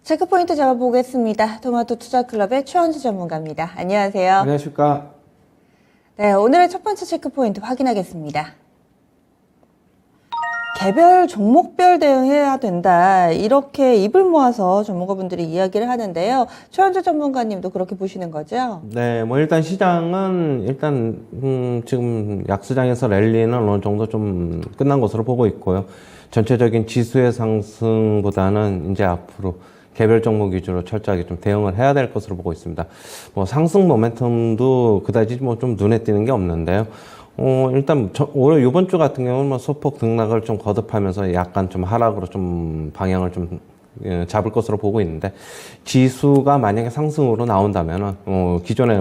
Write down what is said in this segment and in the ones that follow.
체크포인트 잡아보겠습니다. 토마토 투자클럽의 최원주 전문가입니다. 안녕하세요. 안녕하십니까. 네, 오늘의 첫 번째 체크포인트 확인하겠습니다. 개별 종목별 대응해야 된다. 이렇게 입을 모아서 전문가분들이 이야기를 하는데요. 최원주 전문가님도 그렇게 보시는 거죠? 네, 뭐 일단 시장은 지금 약수장에서 랠리는 어느 정도 좀 끝난 것으로 보고 있고요. 전체적인 지수의 상승보다는 이제 앞으로 개별 종목 위주로 철저하게 좀 대응을 해야 될 것으로 보고 있습니다. 뭐 상승 모멘텀도 그다지 뭐 좀 눈에 띄는 게 없는데요. 일단 올해 이번 주 같은 경우는 뭐 소폭 등락을 좀 거듭하면서 약간 좀 하락으로 좀 방향을 좀 잡을 것으로 보고 있는데, 지수가 만약에 상승으로 나온다면은 기존에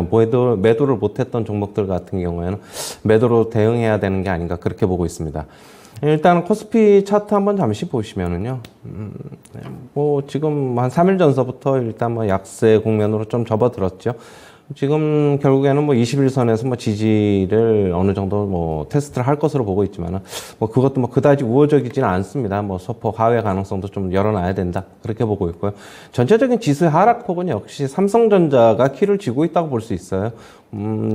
매도를 못했던 종목들 같은 경우에는 매도로 대응해야 되는 게 아닌가, 그렇게 보고 있습니다. 일단 코스피 차트 한번 잠시 보시면은요, 뭐 지금 한 3일 전서부터 일단 뭐 약세 국면으로 좀 접어들었죠. 지금 결국에는 뭐 21선에서 뭐 지지를 어느 정도 뭐 테스트를 할 것으로 보고 있지만은, 뭐 그것도 뭐 그다지 우호적이지는 않습니다. 뭐 소폭 하회 가능성도 좀 열어놔야 된다, 그렇게 보고 있고요. 전체적인 지수의 하락폭은 역시 삼성전자가 키를 쥐고 있다고 볼 수 있어요.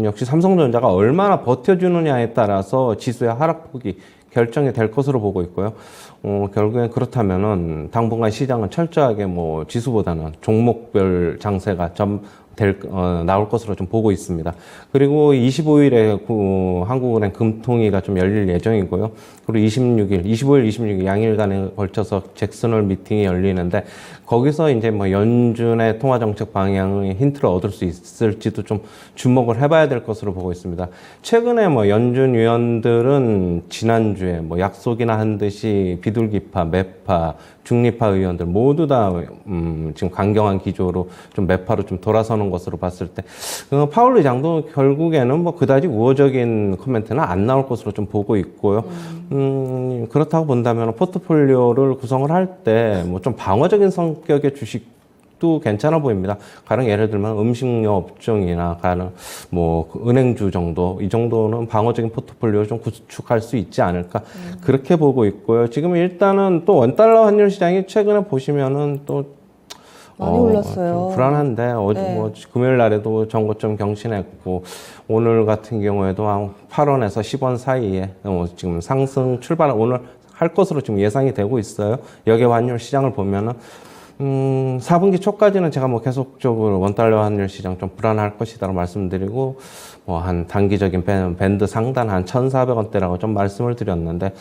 역시 삼성전자가 얼마나 버텨주느냐에 따라서 지수의 하락폭이 결정이 될 것으로 보고 있고요. 결국엔 그렇다면은 당분간 시장은 철저하게 뭐 지수보다는 종목별 장세가 나올 것으로 좀 보고 있습니다. 그리고 25일에 한국은행 금통위가 좀 열릴 예정이고요. 그리고 25일, 26일 양일간에 걸쳐서 잭슨홀 미팅이 열리는데, 거기서 이제 뭐 연준의 통화정책 방향의 힌트를 얻을 수 있을지도 좀 주목을 해봐야 될 것으로 보고 있습니다. 최근에 뭐 연준 위원들은 지난주에 뭐 약속이나 한 듯이 비둘기파, 매파, 중립파 의원들 모두 다 지금 강경한 기조로 좀 매파로 좀 돌아서는 것으로 봤을 때, 파월 의장도 결국에는 뭐 그다지 우호적인 코멘트는 안 나올 것으로 좀 보고 있고요. 그렇다고 본다면 포트폴리오를 구성을 할 때 뭐 좀 방어적인 성격의 주식도 괜찮아 보입니다. 가령 예를 들면 음식료 업종이나 가령 뭐 은행주 정도, 이 정도는 방어적인 포트폴리오를 좀 구축할 수 있지 않을까, 그렇게 보고 있고요. 지금 일단은 또 원달러 환율 시장이 최근에 보시면은 또 많이 올랐어요. 좀 불안한데, 네. 뭐 금요일 날에도 정고점 경신했고, 오늘 같은 경우에도 한 8원에서 10원 사이에 지금 상승 출발 오늘 할 것으로 지금 예상이 되고 있어요. 여기 환율 시장을 보면은 4분기 초까지는 제가 뭐 계속적으로 원달러 환율 시장 좀 불안할 것이다라고 말씀드리고, 뭐 한 단기적인 밴드 상단 한 1,400원대라고 좀 말씀을 드렸는데,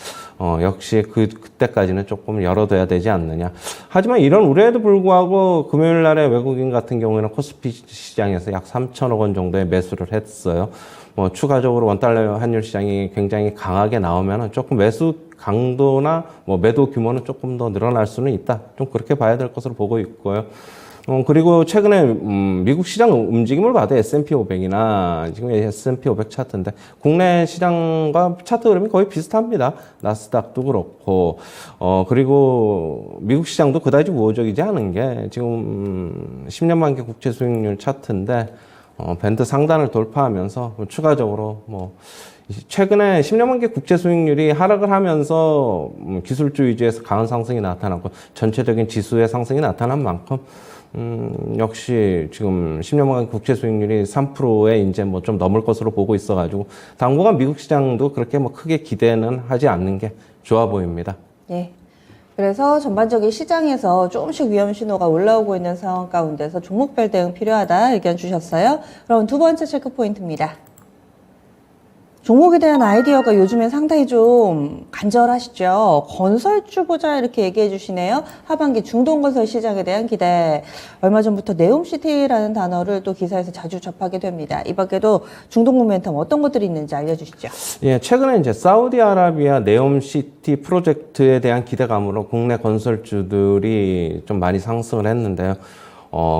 역시 그때까지는 조금 열어둬야 되지 않느냐. 하지만 이런 우려에도 불구하고 금요일 날에 외국인 같은 경우에는 코스피 시장에서 약 3천억 원 정도의 매수를 했어요. 뭐 추가적으로 원달러 환율 시장이 굉장히 강하게 나오면은 조금 매수 강도나 뭐 매도 규모는 조금 더 늘어날 수는 있다, 좀 그렇게 봐야 될 것으로 보고 있고요. 그리고 최근에 미국 시장 움직임을 봐도 S&P 500이나 지금 S&P 500 차트인데, 국내 시장과 차트 흐름이 거의 비슷합니다. 나스닥도 그렇고, 그리고 미국 시장도 그다지 우호적이지 않은 게, 지금 10년 만기 국채 수익률 차트인데, 밴드 상단을 돌파하면서 추가적으로 뭐 최근에 10년 만기 국채 수익률이 하락을 하면서 기술주 위주에서 강한 상승이 나타났고, 전체적인 지수의 상승이 나타난 만큼 역시 지금 10년 만기 국채 수익률이 3%에 이제 뭐 좀 넘을 것으로 보고 있어가지고, 당분간 미국 시장도 그렇게 뭐 크게 기대는 하지 않는 게 좋아 보입니다. 예. 그래서 전반적인 시장에서 조금씩 위험 신호가 올라오고 있는 상황 가운데서 종목별 대응 필요하다 의견 주셨어요. 그럼 두 번째 체크 포인트입니다. 종목에 대한 아이디어가 요즘엔 상당히 좀 간절하시죠. 건설주 보자 이렇게 얘기해 주시네요. 하반기 중동건설 시장에 대한 기대. 얼마 전부터 네옴시티라는 단어를 또 기사에서 자주 접하게 됩니다. 이 밖에도 중동 모멘텀 어떤 것들이 있는지 알려주시죠. 예, 최근에 이제 사우디아라비아 네옴시티 프로젝트에 대한 기대감으로 국내 건설주들이 좀 많이 상승을 했는데요.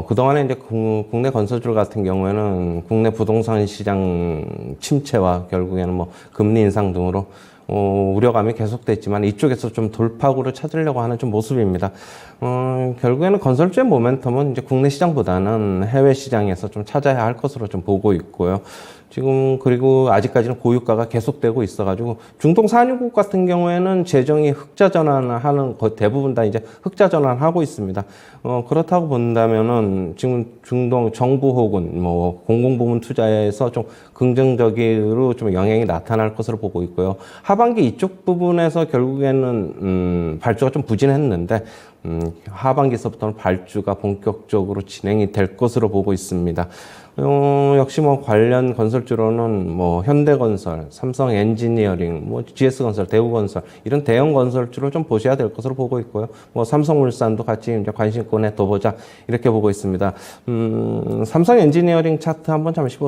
그동안에 이제 국내 건설주 같은 경우에는 국내 부동산 시장 침체와 결국에는 뭐 금리 인상 등으로 우려감이 계속됐지만, 이쪽에서 좀 돌파구를 찾으려고 하는 좀 모습입니다. 결국에는 건설주의 모멘텀은 이제 국내 시장보다는 해외 시장에서 좀 찾아야 할 것으로 좀 보고 있고요. 지금 그리고 아직까지는 고유가가 계속되고 있어가지고 중동 산유국 같은 경우에는 재정이 흑자 전환을 하는 거 대부분 다 이제 흑자 전환하고 있습니다. 그렇다고 본다면은 지금 중동 정부 혹은 뭐 공공부문 투자에서 좀 긍정적으로 좀 영향이 나타날 것으로 보고 있고요. 하반기 이쪽 부분에서 결국에는 발주가 좀 부진했는데 하반기서부터는 발주가 본격적으로 진행이 될 것으로 보고 있습니다. 역시 뭐 관련 건설주로는 뭐 현대건설, 삼성 엔지니어링, 뭐 GS건설, 대우건설 이런 대형 건설주를 좀 보셔야 될 것으로 보고 있고요. 뭐 삼성물산도 같이 이제 관심권에 둬보자 이렇게 보고 있습니다. 삼성 엔지니어링 차트 한번 잠시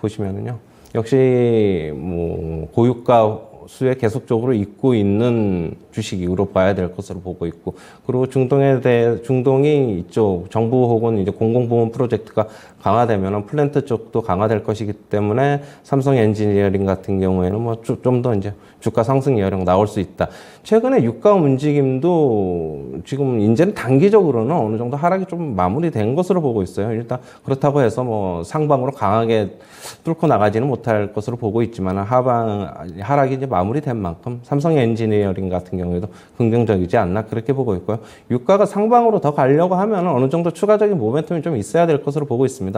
보시면은요. 역시 뭐 고유가 수에 계속적으로 있고 있는 주식으로 봐야 될 것으로 보고 있고, 그리고 중동이 이쪽 정부 혹은 이제 공공부문 프로젝트가 강화되면은 플랜트 쪽도 강화될 것이기 때문에 삼성 엔지니어링 같은 경우에는 뭐 좀 더 이제 주가 상승 여력 나올 수 있다. 최근에 유가 움직임도 지금 이제는 단기적으로는 어느 정도 하락이 좀 마무리된 것으로 보고 있어요. 일단 그렇다고 해서 뭐 상방으로 강하게 뚫고 나가지는 못할 것으로 보고 있지만 하락이 이제 마무리된 만큼 삼성 엔지니어링 같은 경우에도 긍정적이지 않나 그렇게 보고 있고요. 유가가 상방으로 더 가려고 하면 어느 정도 추가적인 모멘텀이 좀 있어야 될 것으로 보고 있습니다.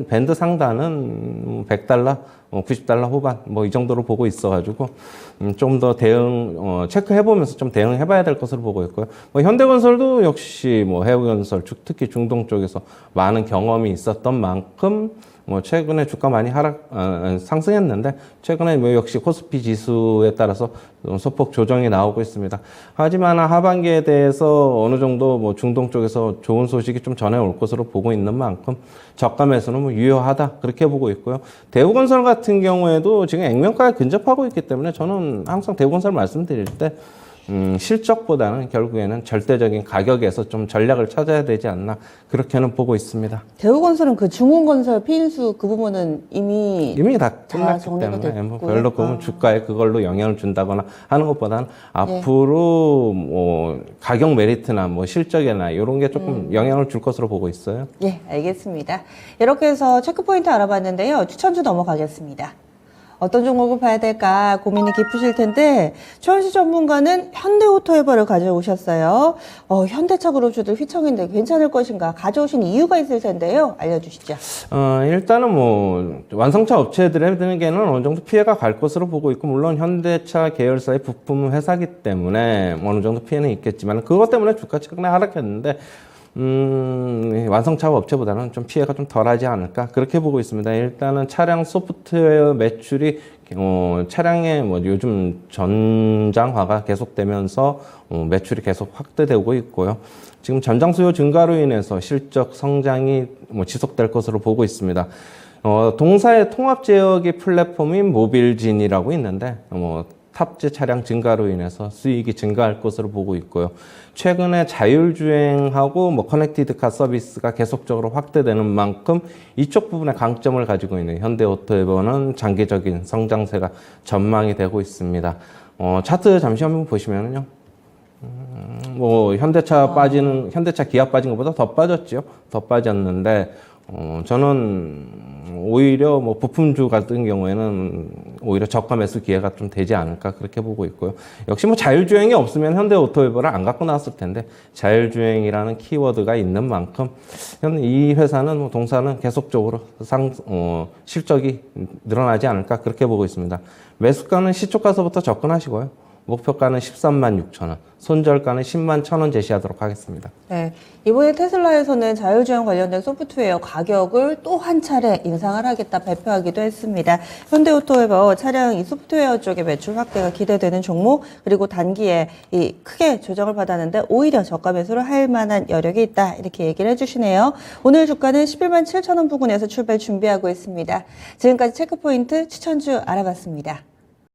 밴드 상단은 $100, $90 후반 뭐 이 정도로 보고 있어가지고 좀 더 체크해보면서 좀 대응해봐야 될 것으로 보고 있고요. 뭐 현대건설도 역시 뭐 해외건설, 특히 중동 쪽에서 많은 경험이 있었던 만큼 뭐 최근에 주가 많이 상승했는데 최근에 뭐 역시 코스피 지수에 따라서 소폭 조정이 나오고 있습니다. 하지만 하반기에 대해서 어느 정도 뭐 중동 쪽에서 좋은 소식이 좀 전해올 것으로 보고 있는 만큼 저가 매수는 뭐 유효하다 그렇게 보고 있고요. 대우건설 같은 경우에도 지금 액면가에 근접하고 있기 때문에 저는 항상 대우건설 말씀드릴 때 실적보다는 결국에는 절대적인 가격에서 좀 전략을 찾아야 되지 않나 그렇게는 보고 있습니다. 대우건설은 그 중흥건설 피인수 그 부분은 이미 다 끝났기 때문에 뭐 별로 그러면 주가에 그걸로 영향을 준다거나 하는 것보다는 앞으로 뭐 가격 메리트나 뭐 실적이나 이런 게 조금 영향을 줄 것으로 보고 있어요. 예, 알겠습니다. 이렇게 해서 체크포인트 알아봤는데요. 추천주 넘어가겠습니다. 어떤 종목을 봐야 될까 고민이 깊으실 텐데 최원식 전문가는 현대오토에버를 가져오셨어요. 현대차 그룹주들 휘청인데 괜찮을 것인가 가져오신 이유가 있을 텐데요. 알려주시죠. 일단은 뭐 완성차 업체들에게는 어느 정도 피해가 갈 것으로 보고 있고, 물론 현대차 계열사의 부품 회사기 때문에 어느 정도 피해는 있겠지만 그것 때문에 주가 최근에 하락했는데 완성차 업체보다는 좀 피해가 좀 덜하지 않을까 그렇게 보고 있습니다. 일단은 차량 소프트웨어 매출이 차량의 뭐 요즘 전장화가 계속되면서 매출이 계속 확대되고 있고요. 지금 전장 수요 증가로 인해서 실적 성장이 뭐 지속될 것으로 보고 있습니다. 동사의 통합 제어기 플랫폼인 모빌진이라고 있는데 탑재 차량 증가로 인해서 수익이 증가할 것으로 보고 있고요. 최근에 자율주행하고 뭐 커넥티드카 서비스가 계속적으로 확대되는 만큼 이쪽 부분에 강점을 가지고 있는 현대오토에버는 장기적인 성장세가 전망이 되고 있습니다. 차트 잠시 한번 보시면요. 뭐 현대차 기아 빠진 것보다 더 빠졌죠. 더 빠졌는데 저는 오히려 뭐 부품주 같은 경우에는 오히려 저가 매수 기회가 좀 되지 않을까 그렇게 보고 있고요. 역시 뭐 자율주행이 없으면 현대오토에버를 안 갖고 나왔을 텐데 자율주행이라는 키워드가 있는 만큼 이 회사는 뭐 동사는 계속적으로 실적이 늘어나지 않을까 그렇게 보고 있습니다. 매수가는 시초가서부터 접근하시고요. 목표가는 13만 6천 원, 손절가는 10만 1천 원 제시하도록 하겠습니다. 네, 이번에 테슬라에서는 자율주행 관련된 소프트웨어 가격을 또 한 차례 인상을 하겠다 발표하기도 했습니다. 현대오토에버 차량 이 소프트웨어 쪽의 매출 확대가 기대되는 종목, 그리고 단기에 크게 조정을 받았는데 오히려 저가 매수를 할 만한 여력이 있다 이렇게 얘기를 해주시네요. 오늘 주가는 11만 7천 원 부근에서 출발 준비하고 있습니다. 지금까지 체크포인트 추천주 알아봤습니다.